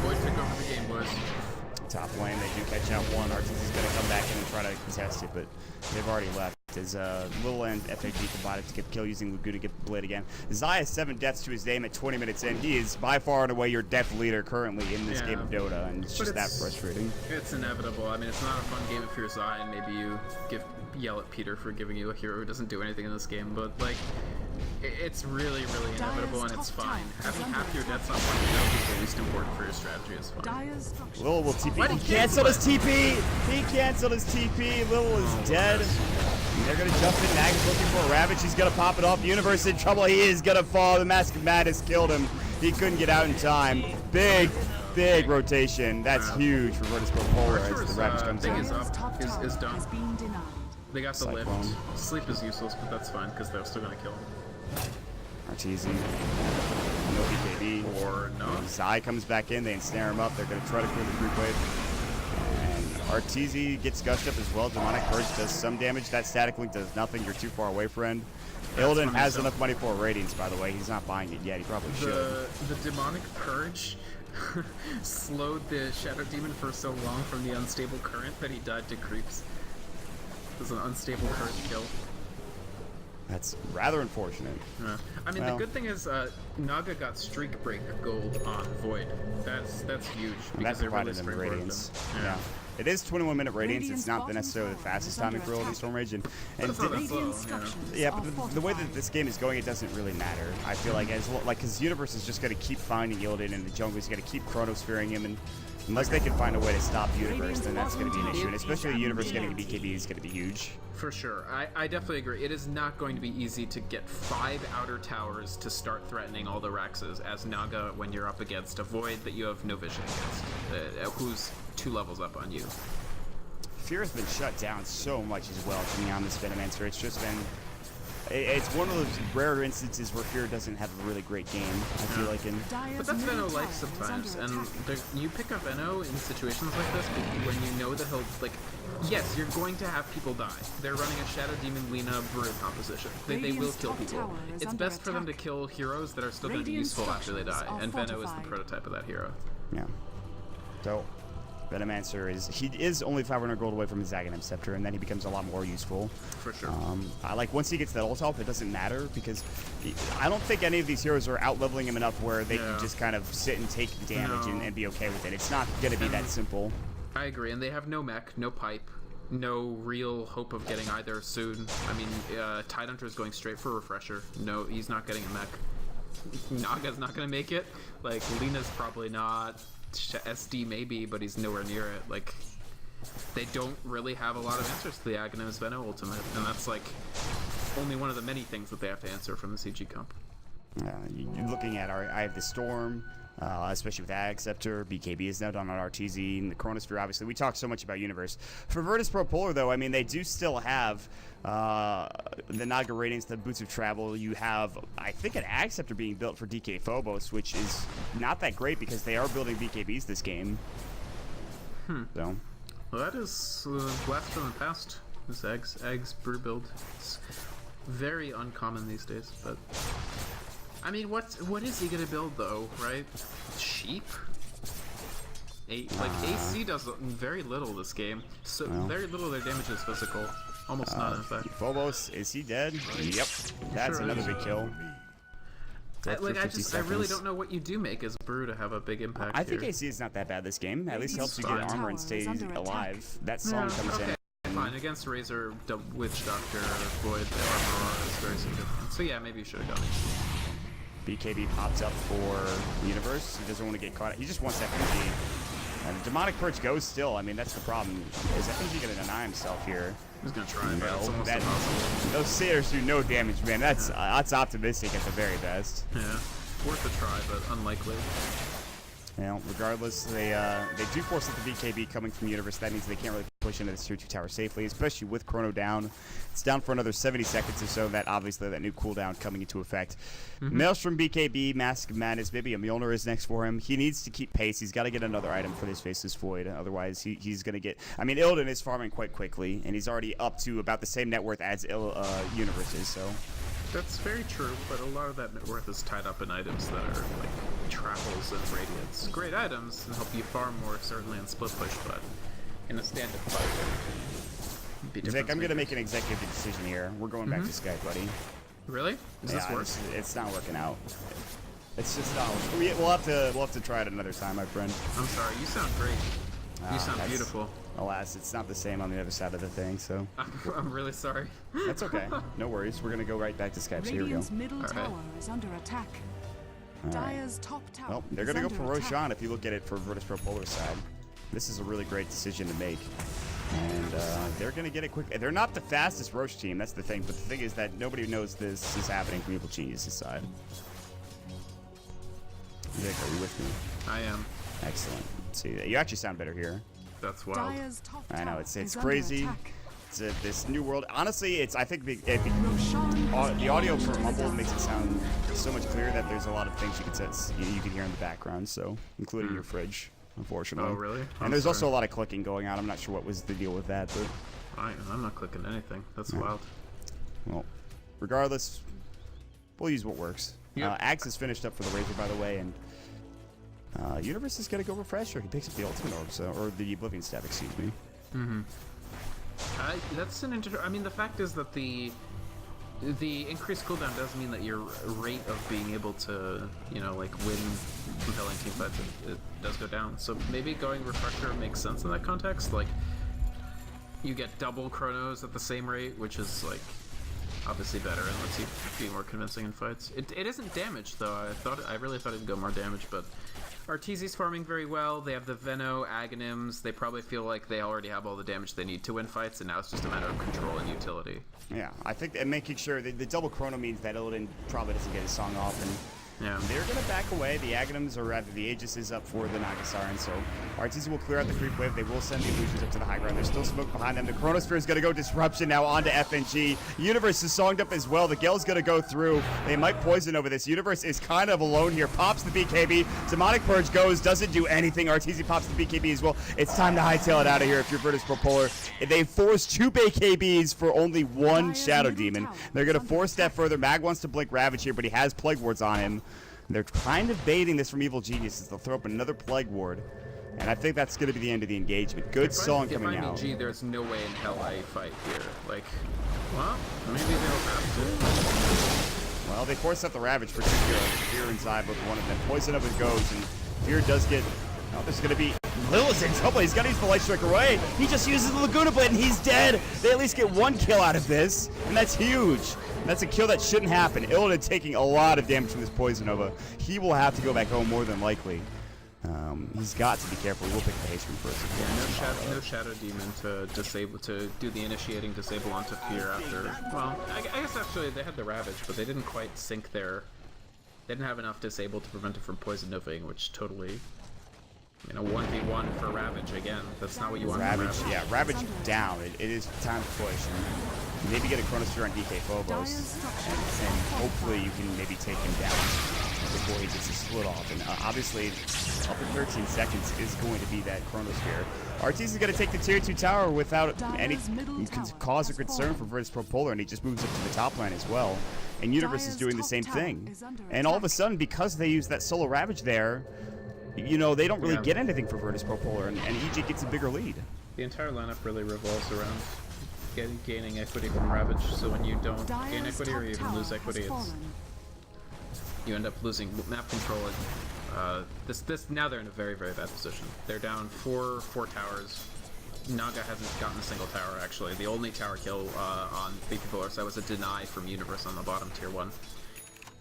Void took over the game, boys. Top lane, they do catch out one. Arteezy's going to come back in and try to contest it, but they've already left. As Little and FAG combined to get the kill using Lugu to get the blade again. Zaya has 7 deaths to his name at 20 minutes in. He is by far and away your death leader currently in this game of Dota, and it's just that frustrating. It's inevitable. I mean, it's not a fun game if you're Zaya and maybe you yell at Peter for giving you a hero who doesn't do anything in this game, but like, it's really, really inevitable, and it's fine. Having half your deaths on one hero is the least important for your strategy is fine. Lil will TP. He canceled his TP! He canceled his TP! Lil is dead. And they're gonna jump in. Nag is looking for a Ravage. He's gonna pop it off. Universe in trouble. He is gonna fall. The Mask of Madness killed him. He couldn't get out in time. Big rotation. That's huge for VIRTUS.PRO Polar as the Ravage comes in. Is done. They got the Cyclone. lift. Sleep is useless, but that's fine because they're still gonna kill him. Arteezy. No BKB. Or no. Zai comes back in. They ensnare him up. They're gonna try to clear the creep wave. Arteezy gets gushed up as well. Demonic Purge does some damage. That Static Link does nothing. You're too far away, friend. Illidan has enough money for a Radiance, by the way. He's not buying it yet. He probably should. The Demonic Purge slowed the Shadow Demon for so long from the unstable current that he died to creeps. It was an unstable current kill. That's rather unfortunate. Yeah. I mean, the good thing is Naga got Streak Break gold on Void. That's huge because they're really straightforward. Radiance. Yeah. It is 21-minute Radiance. It's not necessarily the fastest timing for Illidan Storm Rage. But the way that this game is going, it doesn't really matter. I feel like because Universe is just going to keep finding Illidan, and the jungle is going to keep Chronosphearing him, and unless they can find a way to stop Universe, then that's going to be an issue. And especially the Universe getting a BKB is going to be huge. For sure. I definitely agree. It is not going to be easy to get 5 outer towers to start threatening all the Raxes as Naga when you're up against a Void that you have no vision against, who's 2 levels up on you. Fear has been shut down so much as well beyond this Venomancer. It's just been... It's one of those rare instances where Fear doesn't have a really great game, I feel like. But that's Veno life sometimes, and you pick up Veno in situations like this when you know that he'll, like, yes, you're going to have people die. They're running a Shadow Demon Lina Brew composition. They will kill people. It's best for them to kill heroes that are still going to be useful after they die, and Veno is the prototype of that hero. Yeah. So... Venomancer is only 500 gold away from his Aghanim Scepter, and then he becomes a lot more useful. For sure. Once he gets that ult off, it doesn't matter because I don't think any of these heroes are out leveling him enough where they can just kind of sit and take the damage and be okay with it. It's not going to be that simple. I agree, and they have no mech, no pipe, no real hope of getting either soon. I mean, Tidehunter is going straight for Refresher. No, he's not getting a mech. Naga's not going to make it. Like, Lina's probably not. SD maybe, but he's nowhere near it. Like, they don't really have a lot of answers to the Aghanim's Veno ultimate, and that's like only one of the many things that they have to answer from the CG comp. You're looking at I have the Storm, especially with Ag Scepter. BKB is now done on RTZ, and the Chronosphere, obviously. We talk so much about Universe. For VIRTUS.PRO Polar, though, I mean, they do still have the Naga Radiance, the Boots of Travel. You have, I think, an Ag Scepter being built for DK Phobos, which is not that great because they are building BKBs this game. So. Well, that is blast from the past. This Eggs brew build. It's very uncommon these days, but I mean, what is he gonna build though, right? Sheep? Like AC does very little this game. So very little of their damage is physical. Almost none, in fact. Phobos, is he dead? Yep. That's Sure another is. big kill. I really don't know what you do make as brew to have a big impact. I think here. AC is not that bad this game. At least helps you fine. get armor and stay alive. That song comes okay. in. Fine, against Razor, Witch Doctor, Void, the armor is very significant. So yeah, maybe you should have gone. BKB pops up for Universe. He doesn't want to get caught. He just wants FNG. And the Demonic Purge goes still. I mean, that's the problem. Is FNG going to deny himself here? He's going to try, but it's almost impossible. Those Satyrs do no damage, man. That's optimistic at the very best. Yeah, worth a try, but unlikely. You know, regardless, they do force up the BKB coming from Universe. That means they can't really push into this tier 2 tower safely, especially with Chrono down. It's down for another 70 seconds or so. That obviously that new cooldown coming into effect. Maelstrom BKB, Mask of Madness, maybe a Mjolnir is next for him. He needs to keep pace. He's got to get another item for this Faceless Void. Otherwise, he's going to get... I mean, Illidan is farming quite quickly, and he's already up to about the same net worth as Universe is, so... That's very true, but a lot of that net worth is tied up in items that are like travels and radiance. Great items and help you farm more, certainly in split push, but in a stand-up fight, Vic, I'm gonna make an executive decision here. We're going back to Skype, buddy. Really? Does this work? It's not working out. It's just not. We'll have to try it another time, my friend. I'm sorry. You sound great. You sound beautiful. Alas, it's not the same on the other side of the thing, so... I'm really sorry. That's okay. No worries. We're going to go right back to Skype, so here we go. Radiant's middle tower is under attack. Dire's top tower. Well, they're going to go for Roshan if you look at it for VIRTUS.PRO Polar side. This is a really great decision to make. And they're going to get it quick. They're not the fastest Roche team, that's the thing. But the thing is that nobody knows this is happening from Evil Genius' side. Vic, are you with me? I am. Excellent. Let's see, you actually sound better here. That's wild. I know, it's crazy. It's this new world. Honestly, I think the audio for Mumble makes it sound so much clearer that there's a lot of things you can hear in the background, so including your fridge, unfortunately. Oh, really? And there's also a lot of clicking going on. I'm not sure what was the deal with that, but I'm not clicking anything. That's wild. Well, regardless, we'll use what works. Yep. Axe is finished up for the Razor, by the way, and Universe is gonna go Refresher. He picks up the Ultimate Orb, or the Oblivion Staff, excuse me. That's an I mean, the fact is that the increased cooldown does mean that your rate of being able to, like win compelling team fights, it does go down. So maybe going Refresher makes sense in that context. Like, you get double Chronos at the same rate, which is like obviously better and lets you be more convincing in fights. It isn't damage though. I really thought it'd go more damage, but Arteezy's farming very well. They have the Veno, Aghanims. They probably feel like they already have all the damage they need to win fights, and now it's just a matter of control and utility. Yeah, I think and making sure the double Chrono means that Illidan probably doesn't get his song off, and they're going to back away. The Aghanims, or rather the Aegis, is up for the Nagasaran, so Arteezy will clear out the creep wave. They will send the illusions up to the high ground. There's still smoke behind them. The Chronosphere is going to go Disruption now onto FNG. Universe is songed up as well. The Gale's going to go through. They might poison over this. Universe is kind of alone here. Pops the BKB. Demonic Purge goes. Doesn't do anything. Arteezy pops the BKB as well. It's time to hightail it out of here if you're VIRTUS.PRO Polar. They forced 2 BKBs for only 1 Shadow Demon. They're going to force that further. Mag wants to blink Ravage here, but he has Plague Wards on him. They're kind of baiting this from Evil Geniuses. They'll throw up another Plague Ward, and I think that's going to be the end of the engagement. Good song coming out. If I'm EG, there's no way in hell I fight here. Like, well, maybe they'll have to. Well, they force out the Ravage for 2 kills. Fear and Zybe with one of them. Poison up it goes, and Fear does get... Oh, there's going to be... Lilith's in trouble. He's got to use the Light Strike away. He just uses the Laguna Blade, and he's dead. They at least get 1 kill out of this, and that's huge. That's a kill that shouldn't happen. Illidan taking a lot of damage from this Poison Nova. He will have to go back home more than likely. He's got to be careful. We'll pick the haste room first. Yeah, no shadow demon to do the initiating disable onto fear after. Well, I guess actually they had the ravage, but they didn't quite sync their. They didn't have enough disable to prevent it from poison novaing, which totally. You know, 1v1 for ravage again. That's not what you want. Ravage, yeah, ravage down. It is time to push. And maybe get a Chronosphere on DK Phobos, and hopefully you can maybe take him down before he gets his split off. And obviously, up in 13 seconds is going to be that Chronosphere. Arteezy is going to take the tier 2 tower without any cause or concern for VIRTUS.PRO Polar, and he just moves up to the top lane as well. And Universe is doing the same thing. And all of a sudden, because they use that solo ravage there, you know, they don't really get anything for VIRTUS.PRO Polar, and EG gets a bigger lead. The entire lineup really revolves around gaining equity from Ravage, so when you don't gain equity or even lose equity, you end up losing map control. Now they're in a very, very bad position. They're down four towers. Naga hasn't gotten a single tower, actually. The only tower kill on BP Polar side was a deny from Universe on the bottom tier 1.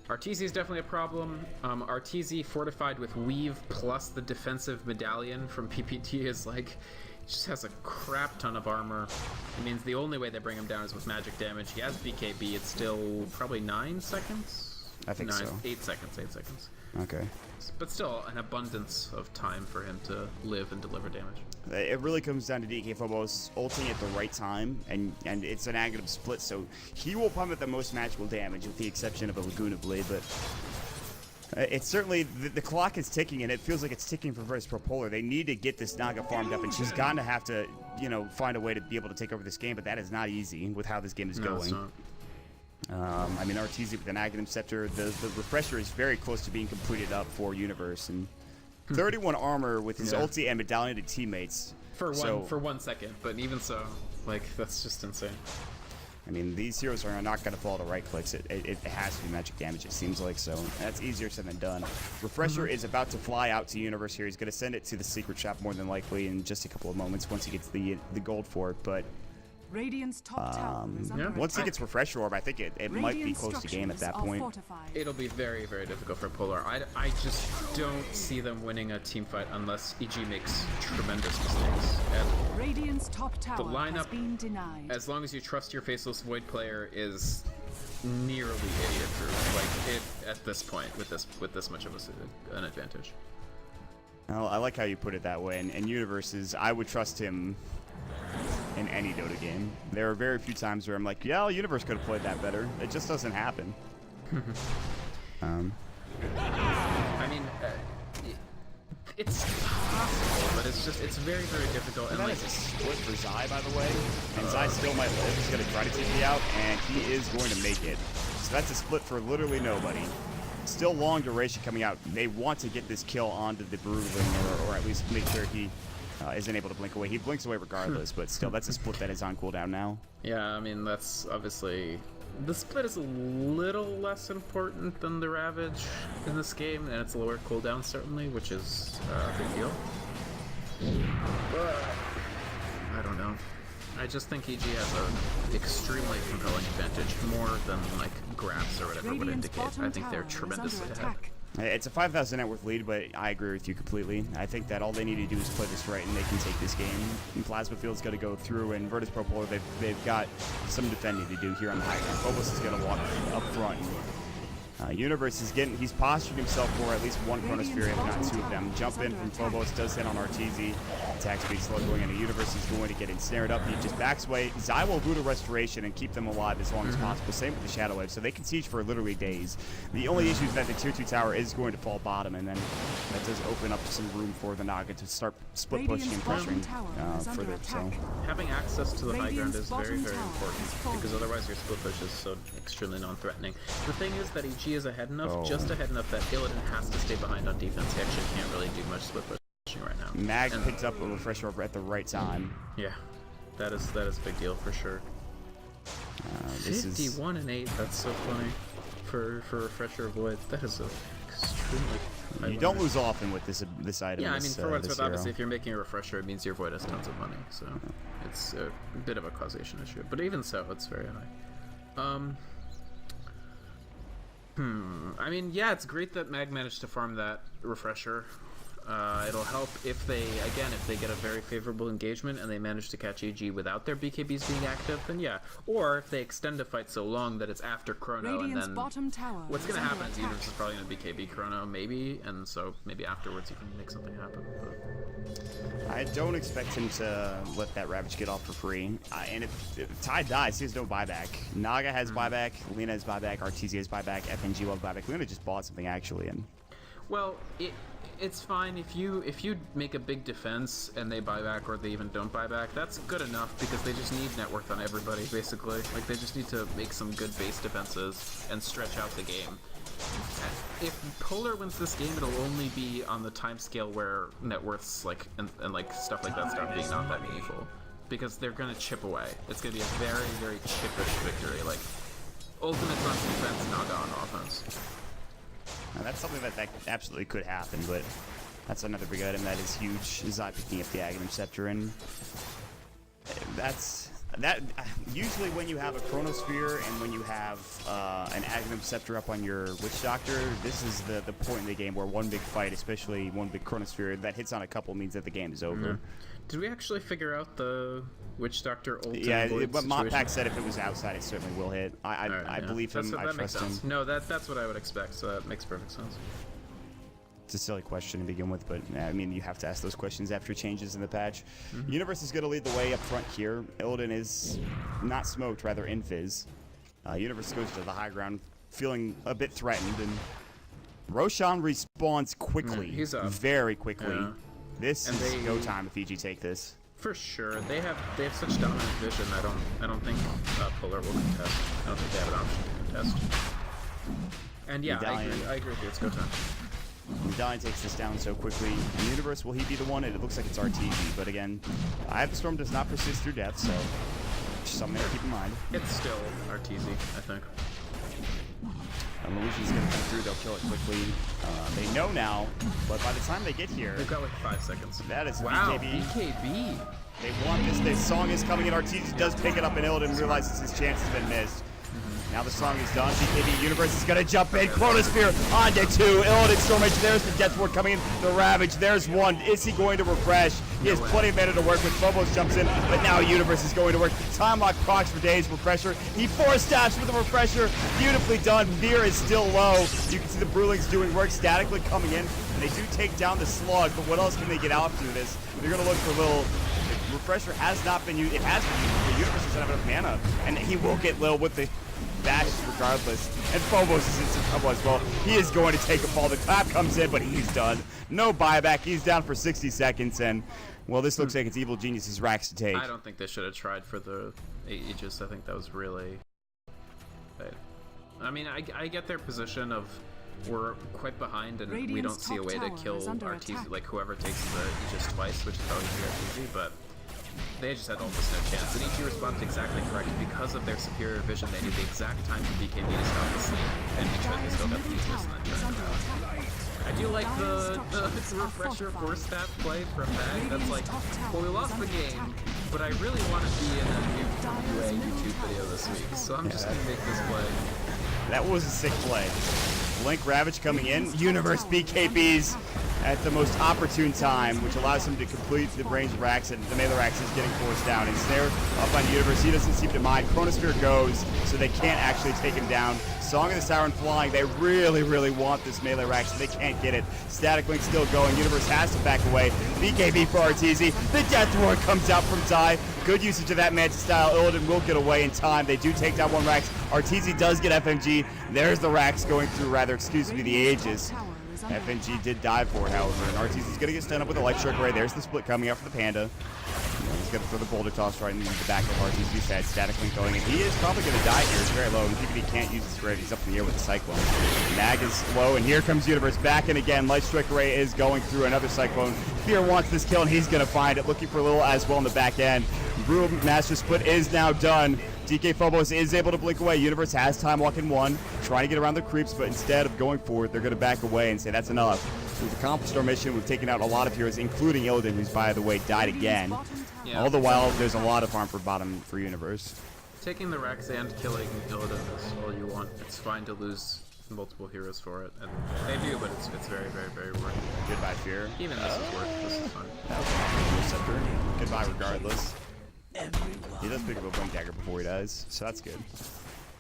Arteezy is definitely a problem. Arteezy fortified with Weave plus the defensive medallion from PPT is like, just has a crap ton of armor. It means the only way they bring him down is with magic damage. He has BKB. It's still probably 9 seconds? I think so. 8 seconds, 8 seconds. Okay. But still an abundance of time for him to live and deliver damage. It really comes down to DK Phobos ulting at the right time, and it's an negative split, so he will pump at the most magical damage with the exception of a Laguna Blade, but it's certainly, the clock is ticking, and it feels like it's ticking for VIRTUS.PRO Polar. They need to get this Naga farmed up, and she's going to have to, you know, find a way to be able to take over this game, but that is not easy with how this game is going. It's not. I mean, Arteezy with an Aghanim Scepter, the refresher is very close to being completed up for Universe, and 31 armor with his ulti and medallion to teammates. For 1 second, but even so, like, that's just insane. I mean, these heroes are not going to fall to right clicks. It has to be magic damage, it seems like, so that's easier said than done. Refresher is about to fly out to Universe here. He's going to send it to the secret shop more than likely in just a couple of moments once he gets the gold for it, but Radiant's top tower is under once he attack. gets Refresher Orb, I think it might be close to game at that point. It'll be very, very difficult for Polar. I just don't see them winning a team fight unless EG makes tremendous mistakes. And Radiant's top tower the lineup, has been denied. as long as you trust your Faceless Void player, is nearly idiot-proof. Like, at this point, with this much of an advantage. Well, I like how you put it that way, and Universe's, I would trust him in any Dota game. There are very few times where I'm like, yeah, Universe could have played that better. It just doesn't happen. I mean, it's possible, but it's very, very difficult. And that like, is a split for Zai, by the way, and Zai still might live. He's going to try to TP out, and he is going to make it. So that's a split for literally nobody. Still long duration coming out. They want to get this kill onto the Brutalin, or at least make sure he isn't able to blink away. He blinks away regardless, but still, that's a split that is on cooldown now. yeah, I mean, that's obviously... The split is a little less important than the Ravage in this game, and it's a lower cooldown, certainly, which is a big deal. But I don't know. I just think EG has an extremely compelling advantage, more than, like, graphs or whatever would indicate. I think they're tremendously ahead. It's a 5,000 net worth lead, but I agree with you completely. I think that all they need to do is play this right, and they can take this game. And Plasma Field's got to go through, and VIRTUS.PRO Polar, they've got some defending to do here on the high ground. Phobos is going to walk up front. Universe is he's postured himself for at least one Chronosphere, if not 2 of them. Jump in from Phobos does hit on Arteezy. Attack speed slow going into Universe. He's going to get ensnared up. He just backs away. Zai will Voodoo Restoration and keep them alive as long as possible. Same with the Shadow Wave, so they can siege for literally days. The only issue is that the tier 2 tower is going to fall bottom, and then that does open up some room for the Naga to start split pushing and pressuring further. So having access to the high ground is very, very important, because otherwise your split push is so extremely non-threatening. The thing is that EG is ahead enough, just ahead enough that Illidan has to stay behind on defense. He actually can't really do much split pushing right now. Mag picked up a Refresher Orb at the right time. Yeah, that is a big deal for sure. 51 and 8. That's so funny for Refresher Void. That is a extremely. You don't lose often with this item. Yeah, I mean, for what it's worth, obviously, if you're making a Refresher, it means your Void has tons of money, so it's a bit of a causation issue. But even so, it's very high. I mean, yeah, it's great that Mag managed to farm that Refresher. It'll help if they get a very favorable engagement and they manage to catch AG without their BKBs being active, then yeah. Or if they extend a fight so long that it's after Chrono, Radiant's and then bottom tower what's going to under happen is attack. Universe is probably going to BKB Chrono, maybe, and so maybe afterwards you can make something happen. But I don't expect him to let that Ravage get off for free. And if Tide dies, he has no buyback. Naga has buyback, Lena has buyback, RTZ has buyback, FNG will have buyback. Lena just bought something actually, and well, it's fine if you make a big defense and they buy back or they even don't buy back. That's good enough because they just need net worth on everybody, basically. Like, they just need to make some good base defenses and stretch out the game. If Polar wins this game, it'll only be on the time scale where net worths and like stuff like that start being not that meaningful, because they're gonna chip away. It's gonna be a very, very chippish victory. Like, ultimates on defense, Naga on offense. now that's something that absolutely could happen, but that's another big item that is huge. Zai picking up the Aghanim Scepter, and that usually when you have a Chronosphere and when you have an Aghanim Scepter up on your Witch Doctor, this is the point in the game where one big fight, especially one big Chronosphere that hits on a couple, means that the game is over. Did we actually figure out the Witch Doctor ult? Yeah, Void but situation? Modpack said if it was outside, it certainly will hit. I Alright, yeah. believe him. I That makes trust him. sense. No, that's what I would expect, so that makes perfect sense. It's a silly question to begin with, but I mean, you have to ask those questions after changes in the patch. Universe is going to lead the way up front here. Illidan is not smoked, rather invis. Universe goes to the high ground, feeling a bit threatened, and Roshan respawns quickly, he's up. very quickly. Yeah. This And is they- go time if EG take this. For sure, they have such dominant vision. I don't think Polar will contest. I don't think they have an option to contest. And yeah, Medallion. I agree with you. It's go time. Medallion takes this down so quickly. In Universe, will he be the one? It looks like it's RTZ, but again, Eye of the Storm does not persist through death, so just something to keep in mind. It's still RTZ, I think. And Luigi's going to come through, they'll kill it quickly. They know now, but by the time they get here, They've got like 5 seconds. that is Wow, BKB. BKB. They want this. This song is coming in. RTZ does pick it up, and Illidan realizes his chance has been missed. Now the song is done. BKB Universe is going to jump in. Chronosphere onto 2. Illidan Stormage. There's the Death Ward coming in. The Ravage. There's one. Is he going to refresh? He has plenty of mana to work with. Phobos jumps in, but now Universe is going to work. Time lock procs for days. Refresher. He 4-stabs with the Refresher. Beautifully done. Veer is still low. You can see the Brewlings doing work, statically coming in. And they do take down the Slug, but what else can they get out through this? They're going to look for little... Refresher has not been used. It has been used. The Universe doesn't have enough mana. And he will get Lil with the dashes regardless. And Phobos is in some trouble as well. He is going to take a fall. The clap comes in, but he's done. No buyback. He's down for 60 seconds. And, well, this looks like it's Evil Genius's racks to take. I don't think they should have tried for the Aegis. I think that was really... I mean, I get their position of we're quite behind and we don't Radiant's see a top way to tower kill is under RTZ, attack. like whoever takes the Aegis twice, which is probably RTZ, but they just had almost no chance. And EG responded exactly correct. Because of their superior vision, they knew the exact time for BKB to stop the sleep and make sure they still got the Middle Aegis tower and is then under turn around. attack. I do like the Dire's refresher top force stat play from Mag. That's like, top tower well, we is lost the under game, attack. but I really want to be in a new Dire's UA middle YouTube tower video this is week, under so I'm just attack. gonna make this play. That was a sick play. Blink Ravage coming in. Universe BKBs at the most opportune time, which allows him to complete the range racks, and the melee racks is getting forced down. And Snare up on Universe, he doesn't seem to mind. Chronosphere goes, so they can't actually take him down. Song of the Siren flying. They really, really want this melee rack, so they can't get it. Static Link still going. Universe has to back away. BKB for RTZ. The Death Ward comes out from Zai. Good usage of that Manta style. Illidan will get away in time. They do take down one Rax. RTZ does get FMG. There's the Rax going through, rather, excuse me, the Aegis. Tower is under FNG did dive for it, however, and RTZ is going to get stunned up with a light strike array. There's the split coming out for the Panda. He's going to throw the boulder toss right into the back of RTZ's head. Static Link going, and he is probably going to die here. It's very low, and PPD can't use his spread. He's up in the air with the Cyclone. Mag is low, and here comes Universe back in again. Light strike array is going through another Cyclone. Fear wants this kill, and he's going to find it. Looking for Lil as well in the back end. Brew Master Split is now done. DK Phobos is able to blink away. Universe has time walk in one, trying to get around the creeps, but instead of going forward, they're going to back away and say that's enough. We've accomplished our mission. We've taken out a lot of heroes, including Illidan, who's, by the way, died again. bottom tower. Yeah. All the while, there's a lot of harm for bottom for Universe. Taking the Rex and killing Illidan is all you want. It's fine to lose multiple heroes for it, and they do, but it's very, very, very worth it. Goodbye, Fear. Even this is worth it. This is fun. Receptor. Goodbye, regardless. He does pick up a blink dagger before he dies, so that's good.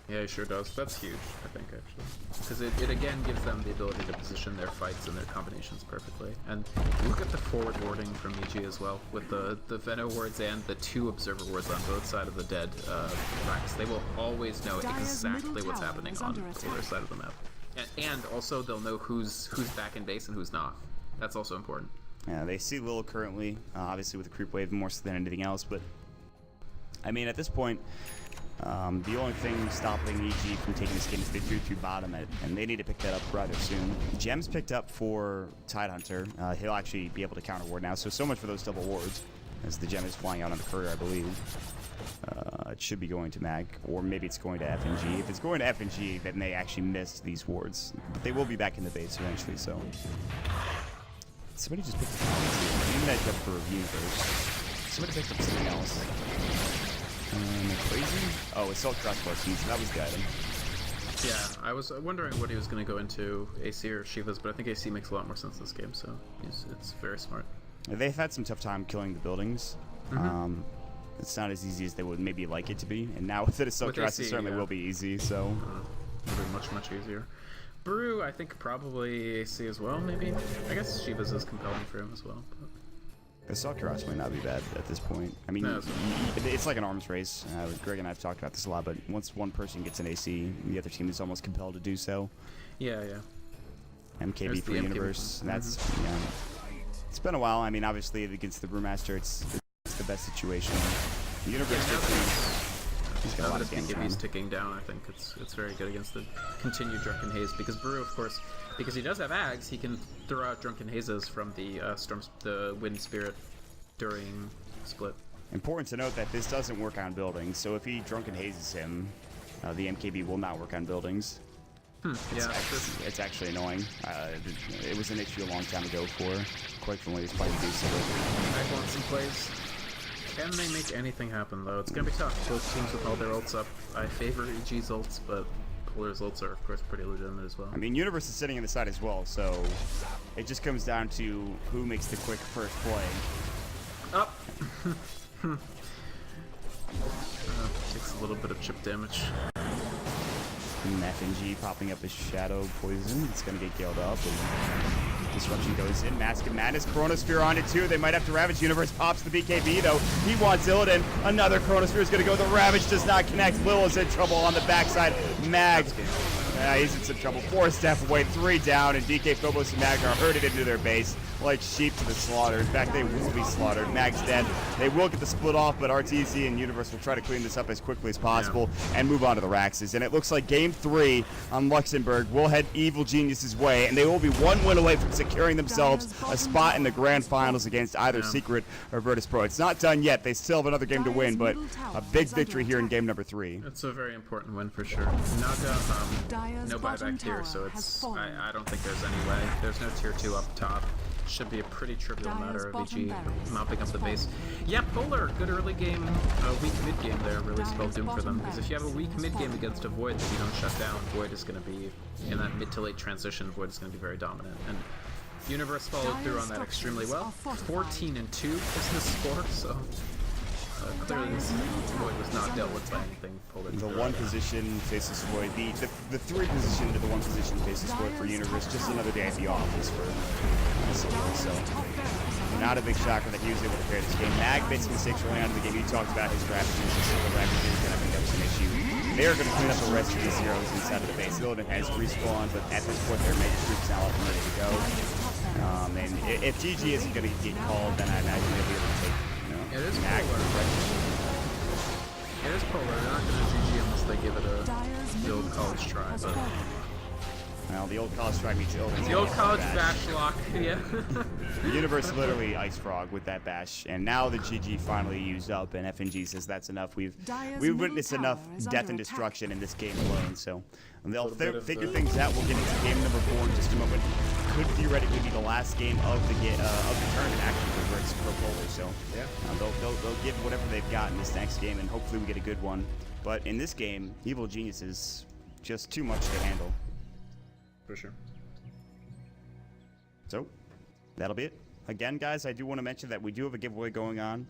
Yeah, he sure does. That's huge, I think, actually. Because it again gives them the ability to position their fights and their combinations perfectly. And look at the forward warding from EG as well, with the Veno wards and the 2 observer wards on both sides of the dead racks. They will always know exactly what's happening on the other side of the map. And also, they'll know who's back in base and who's not. That's also important. Yeah, they see Lil currently, obviously with the creep wave more so than anything else, but I mean, at this point, the only thing stopping EG from taking this game is they threw to bottom it, and they need to pick that up rather soon. Gem's picked up for Tidehunter. He'll actually be able to counter ward now, so much for those double wards, as the Gem is flying out on the courier, I believe. It should be going to Mag, or maybe it's going to FNG. If it's going to FNG, then they actually missed these wards. But they will be back in the base eventually, so... Somebody just picked up Medford for Universe. Somebody picked up something else. Crazy? Oh, Assault Crossbow, so that was good. Yeah, I was wondering what he was going to go into, AC or Shiva's, but I think AC makes a lot more sense this game, so it's very smart. They've had some tough time killing the buildings. It's not as easy as they would maybe like it to be, and now with it, Assault Crossbow certainly will be easy, so... It'll be much, much easier. Brew, I think probably AC as well, maybe? I guess Shiva's is compelling for him as well, but... Assault Cross might not be bad at this point. I mean, no, it's like an arms race. Greg and I have talked about this a lot, but once one person gets an AC, the other team is almost compelled to do so. Yeah, yeah. MKB for Universe. That's, yeah. It's been a while. I mean, obviously, against the Brewmaster, it's the best situation. The Universe he's got a lot of damage. He's ticking down. I think it's very good against the continued Drunken Haze, because Brew, of course, because he does have Ags, he can throw out Drunken Hazes from the Wind Spirit during split. Important to note that this doesn't work on buildings, so if he Drunken Hazes him, the MKB will not work on buildings. It's actually annoying. It was an issue a long time ago for quite frequently it's probably do so. I want some plays. Can they make anything happen, though? It's gonna be tough. Both teams with all their ults up. I favor EG's ults, but Polar's ults are, of course, pretty legitimate as well. I mean, Universe is sitting on the side as well, so it just comes down to who makes the quick first play. Up. Takes a little bit of chip damage. FNG popping up his Shadow Poison. It's going to get killed up. And Disruption goes in. Mask of Madness. Chronosphere on it too. They might have to Ravage. Universe pops the BKB though. He wants Illidan. Another Chronosphere is going to go. The Ravage does not connect. Lil is in trouble on the backside. Mag. He's in some trouble. 4 step away. 3 down. And DK, Phobos, and Mag are herded into their base like sheep to the slaughter. In fact, they will be slaughtered. Mag's dead. They will get the split off, but RTZ and Universe will try to clean this up as quickly as possible and move on to the Raxes. And it looks like Game 3 on Luxembourg will head Evil Genius's way, and they will be 1 win away from securing themselves a spot in the grand finals against either Secret or VIRTUS.PRO. It's not done yet. They still have another game to win, but a big victory here in game number 3. It's a very important win for sure. Naga, no buyback tier, so it's I don't think there's any way. There's no tier 2 up top. Should be a pretty trivial matter of EG mopping up the base. Yeah, Polar, good early game, weak mid game there really spelled doom for them. Because if you have a weak mid game against a Void that you don't shut down, Void is going to be, in that mid to late transition, Void is going to be very dominant. And Universe followed through on that extremely well. 14-2 is the score, so clearly this Void was not dealt with by anything Polar. The 1 position faces Void. The 3 position to the 1 position faces Void for Universe. Just another day at the office for so not a big shocker that he was able to pair this game. Mag made some mistakes early on in the game. He talked about his strategies and some of the Ravages, and I think that was an issue. They're going to clean up the rest of these zeros inside of the base. Illidan has respawned, but at this point they're making troops now up and ready to go. And if GG isn't going to get called, then I imagine they'll be able to take, it is Mag. It is Polar. They're not going to GG unless they give it the old college try, but... Well, the old college try meets Illidan. The old college bash lock, yeah. The Universe literally Ice Frog with that bash, and now the GG finally used up, and FNG says that's enough. We've witnessed enough death and destruction in this game alone, so they'll figure things out. We'll get into game number 4 in just a moment. Could theoretically be the last game of the tournament actually for VIRTUS.PRO Polar, so they'll give whatever they've got in this next game, and hopefully we get a good one. But in this game, Evil Genius is just too much to handle. For sure. So, that'll be it. Again, guys, I do want to mention that we do have a giveaway going on.